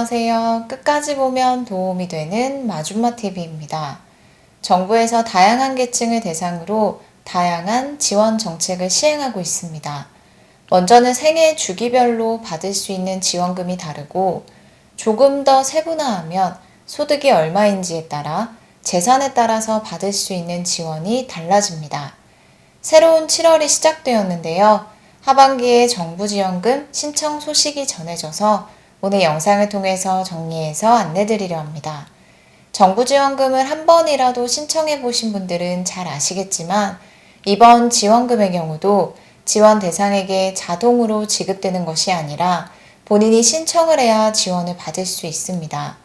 안녕하세요. 끝까지 보면 도움이 되는 마줌마TV입니다. 정부에서 다양한 계층을 대상으로 다양한 지원 정책을 시행하고 있습니다. 먼저는 생애 주기별로 받을 수 있는 지원금이 다르고 조금 더 세분화하면 소득이 얼마인지에 따라 재산에 따라서 받을 수 있는 지원이 달라집니다. 새로운 7월이 시작되었는데요. 하반기에 정부 지원금 신청 소식이 전해져서 오늘 영상을 통해서 정리해서 안내드리려 합니다. 정부 지원금을 한 번이라도 신청해 보신 분들은 잘 아시겠지만 이번 지원금의 경우도 지원 대상에게 자동으로 지급되는 것이 아니라 본인이 신청을 해야 지원을 받을 수 있습니다.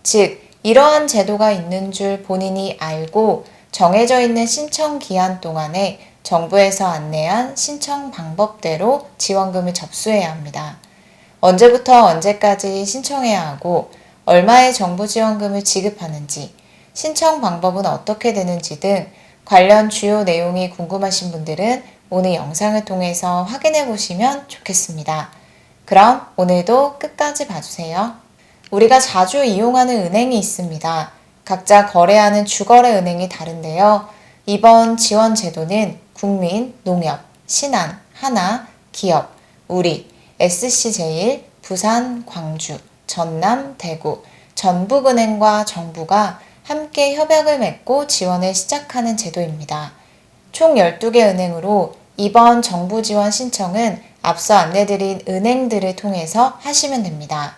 즉, 이러한 제도가 있는 줄 본인이 알고 정해져 있는 신청 기한 동안에 정부에서 안내한 신청 방법대로 지원금을 접수해야 합니다. 언제부터 언제까지 신청해야 하고 얼마의 정부 지원금을 지급하는지, 신청 방법은 어떻게 되는지 등 관련 주요 내용이 궁금하신 분들은 오늘 영상을 통해서 확인해 보시면 좋겠습니다. 그럼 오늘도 끝까지 봐주세요. 우리가 자주 이용하는 은행이 있습니다. 각자 거래하는 주거래 은행이 다른데요. 이번 지원 제도는 국민, 농협, 신한, 하나, 기업, 우리, SC제일, 부산, 광주, 전남, 대구, 전북은행과 정부가 함께 협약을 맺고 지원을 시작하는 제도입니다. 총 12개 은행으로 이번 정부 지원 신청은 앞서 안내드린 은행들을 통해서 하시면 됩니다.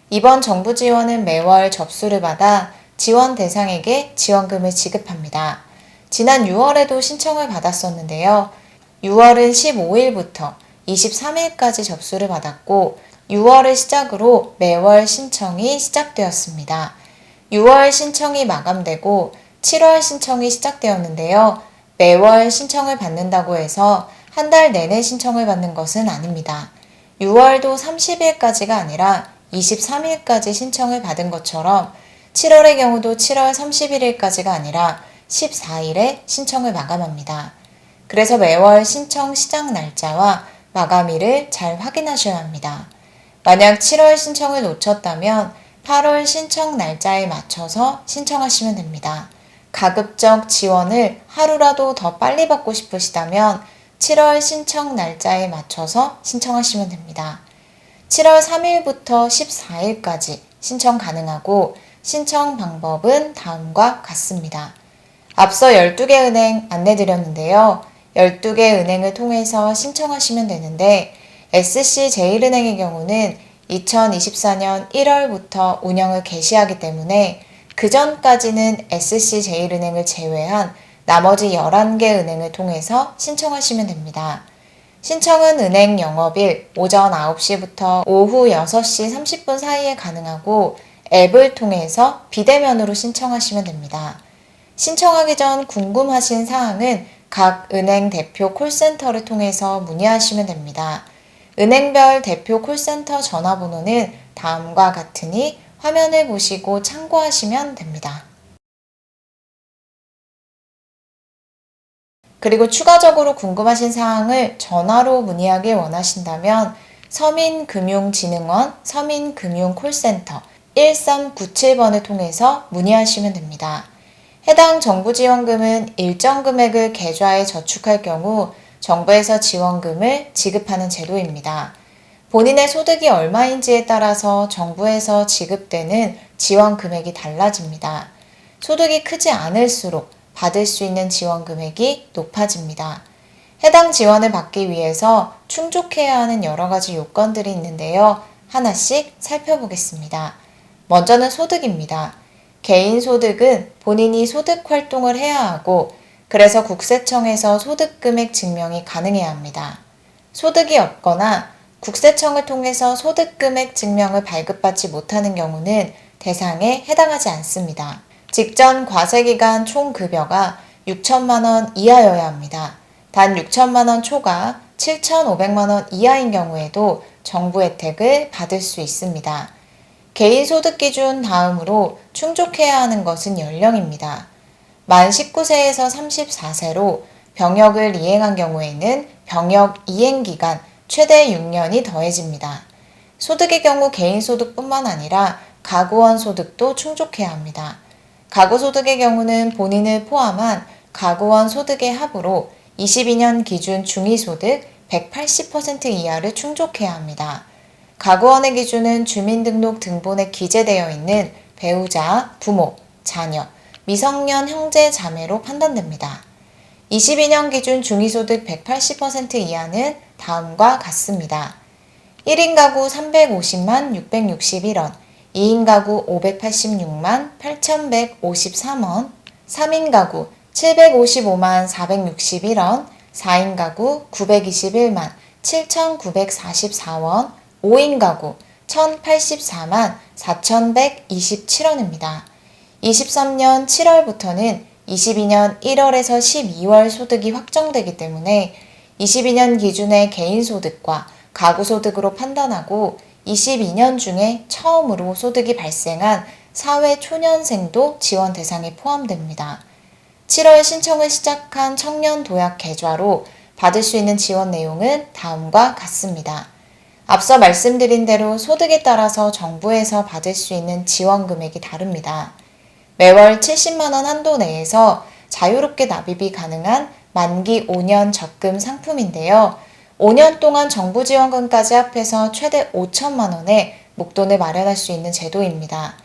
이번 정부 지원은 매월 접수를 받아 지원 대상에게 지원금을 지급합니다. 지난 6월에도 신청을 받았었는데요. 6월은 15일부터 23일까지 접수를 받았고 6월을 시작으로 매월 신청이 시작되었습니다. 6월 신청이 마감되고 7월 신청이 시작되었는데요. 매월 신청을 받는다고 해서 한 달 내내 신청을 받는 것은 아닙니다. 6월도 30일까지가 아니라 23일까지 신청을 받은 것처럼 7월의 경우도 7월 31일까지가 아니라 14일에 신청을 마감합니다. 그래서 매월 신청 시작 날짜와 마감일을 잘 확인하셔야 합니다. 만약 7월 신청을 놓쳤다면 8월 신청 날짜에 맞춰서 신청하시면 됩니다. 가급적 지원을 하루라도 더 빨리 받고 싶으시다면 7월 신청 날짜에 맞춰서 신청하시면 됩니다. 7월 3일부터 14일까지 신청 가능하고 신청 방법은 다음과 같습니다. 앞서 12개 은행 안내드렸는데요. 12개 은행을 통해서 신청하시면 되는데 SC제일은행의 경우는 2024년 1월부터 운영을 개시하기 때문에 그 전까지는 SC제일은행을 제외한 나머지 11개 은행을 통해서 신청하시면 됩니다. 신청은 은행 영업일 오전 9시부터 오후 6시 30분 사이에 가능하고 앱을 통해서 비대면으로 신청하시면 됩니다. 신청하기 전 궁금하신 사항은 각 은행 대표 콜센터를 통해서 문의하시면 됩니다. 은행별 대표 콜센터 전화번호는 다음과 같으니 화면을 보시고 참고하시면 됩니다. 그리고 추가적으로 궁금하신 사항을 전화로 문의하길 원하신다면 서민금융진흥원 서민금융콜센터 1397번을 통해서 문의하시면 됩니다. 해당 정부 지원금은 일정 금액을 계좌에 저축할 경우 정부에서 지원금을 지급하는 제도입니다. 본인의 소득이 얼마인지에 따라서 정부에서 지급되는 지원 금액이 달라집니다. 소득이 크지 않을수록 받을 수 있는 지원 금액이 높아집니다. 해당 지원을 받기 위해서 충족해야 하는 여러 가지 요건들이 있는데요. 하나씩 살펴보겠습니다. 먼저는 소득입니다. 개인 소득은 본인이 소득 활동을 해야 하고 그래서 국세청에서 소득금액 증명이 가능해야 합니다. 소득이 없거나 국세청을 통해서 소득금액 증명을 발급받지 못하는 경우는 대상에 해당하지 않습니다. 직전 과세기간 총급여가 6천만 원 이하여야 합니다. 단 6천만 원 초과 7,500만 원 이하인 경우에도 정부 혜택을 받을 수 있습니다. 개인 소득 기준 다음으로 충족해야 하는 것은 연령입니다. 만 19세에서 34세로 병역을 이행한 경우에는 병역 이행 기간 최대 6년이 더해집니다. 소득의 경우 개인소득뿐만 아니라 가구원 소득도 충족해야 합니다. 가구소득의 경우는 본인을 포함한 가구원 소득의 합으로 22년 기준 중위소득 180% 이하를 충족해야 합니다. 가구원의 기준은 주민등록 등본에 기재되어 있는 배우자, 부모, 자녀, 미성년 형제, 자매로 판단됩니다. 22년 기준 중위소득 180% 이하는 다음과 같습니다. 1인 가구 350만 661원, 2인 가구 586만 8153원, 3인 가구 755만 461원, 4인 가구 921만 7944원, 5인 가구 1084만 4127원입니다. 23년 7월부터는 22년 1월에서 12월 소득이 확정되기 때문에 22년 기준의 개인소득과 가구소득으로 판단하고 22년 중에 처음으로 소득이 발생한 사회초년생도 지원 대상에 포함됩니다. 7월 신청을 시작한 청년도약 계좌로 받을 수 있는 지원 내용은 다음과 같습니다. 앞서 말씀드린 대로 소득에 따라서 정부에서 받을 수 있는 지원 금액이 다릅니다. 매월 70만원 한도 내에서 자유롭게 납입이 가능한 만기 5년 적금 상품인데요. 5년 동안 정부 지원금까지 합해서 최대 5천만원의 목돈을 마련할 수 있는 제도입니다.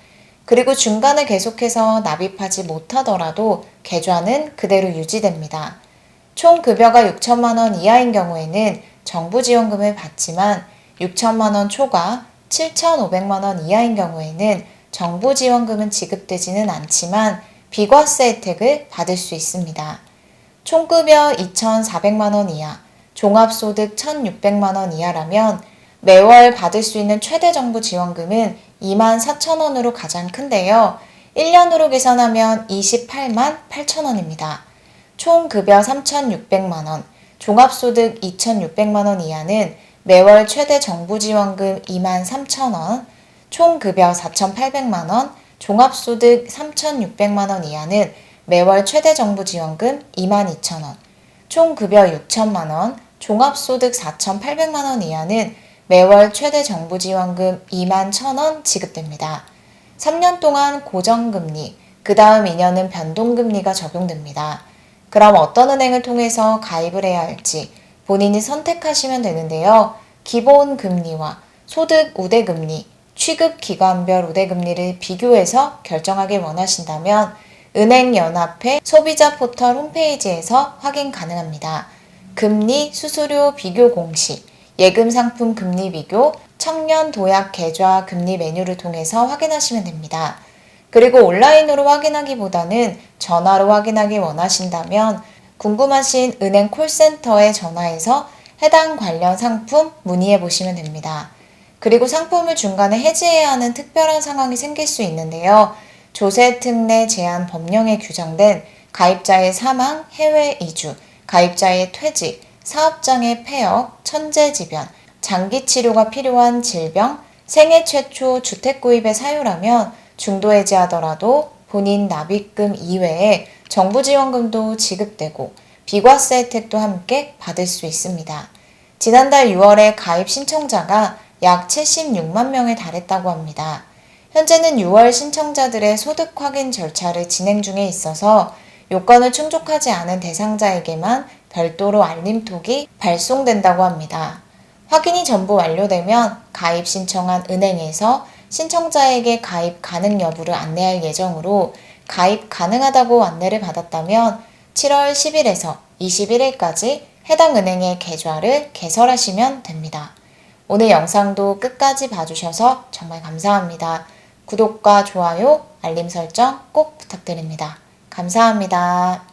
그리고 중간에 계속해서 납입하지 못하더라도 계좌는 그대로 유지됩니다. 총 급여가 6천만원 이하인 경우에는 정부 지원금을 받지만 6천만원 초과 7,500만원 이하인 경우에는 정부 지원금은 지급되지는 않지만 비과세 혜택을 받을 수 있습니다. 총급여 2,400만원 이하, 종합소득 1,600만원 이하라면 매월 받을 수 있는 최대 정부 지원금은 24,000원으로 가장 큰데요. 1년으로 계산하면 28만 8천원입니다. 총급여 3,600만원, 종합소득 2,600만원 이하는 매월 최대 정부 지원금 23,000원, 총급여 4,800만원, 종합소득 3,600만원 이하는 매월 최대 정부 지원금 22,000원, 총급여 6천만원, 종합소득 4,800만원 이하는 매월 최대 정부 지원금 21,000원 지급됩니다. 3년 동안 고정금리, 그 다음 2년은 변동금리가 적용됩니다. 그럼 어떤 은행을 통해서 가입을 해야 할지 본인이 선택하시면 되는데요. 기본금리와 소득 우대금리, 취급기간별 우대금리를 비교해서 결정하길 원하신다면 은행연합회 소비자 포털 홈페이지에서 확인 가능합니다. 금리, 수수료 비교 공시, 예금 상품 금리 비교, 청년 도약 계좌 금리 메뉴를 통해서 확인하시면 됩니다. 그리고 온라인으로 확인하기보다는 전화로 확인하기 원하신다면 궁금하신 은행 콜센터에 전화해서 해당 관련 상품 문의해 보시면 됩니다. 그리고 상품을 중간에 해지해야 하는 특별한 상황이 생길 수 있는데요. 조세 특례 제한 법령에 규정된 가입자의 사망, 해외 이주, 가입자의 퇴직, 사업장의 폐업, 천재지변, 장기 치료가 필요한 질병, 생애 최초 주택 구입에 사유라면 중도 해지하더라도 본인 납입금 이외에 정부 지원금도 지급되고 비과세 혜택도 함께 받을 수 있습니다. 지난달 6월에 가입 신청자가 약 76만 명에 달했다고 합니다. 현재는 6월 신청자들의 소득 확인 절차를 진행 중에 있어서 요건을 충족하지 않은 대상자에게만 별도로 알림톡이 발송된다고 합니다. 확인이 전부 완료되면 가입 신청한 은행에서 신청자에게 가입 가능 여부를 안내할 예정으로 가입 가능하다고 안내를 받았다면 7월 10일에서 21일까지 해당 은행의 계좌를 개설하시면 됩니다. 오늘 영상도 끝까지 봐주셔서 정말 감사합니다. 구독과 좋아요, 알림 설정 꼭 부탁드립니다. 감사합니다.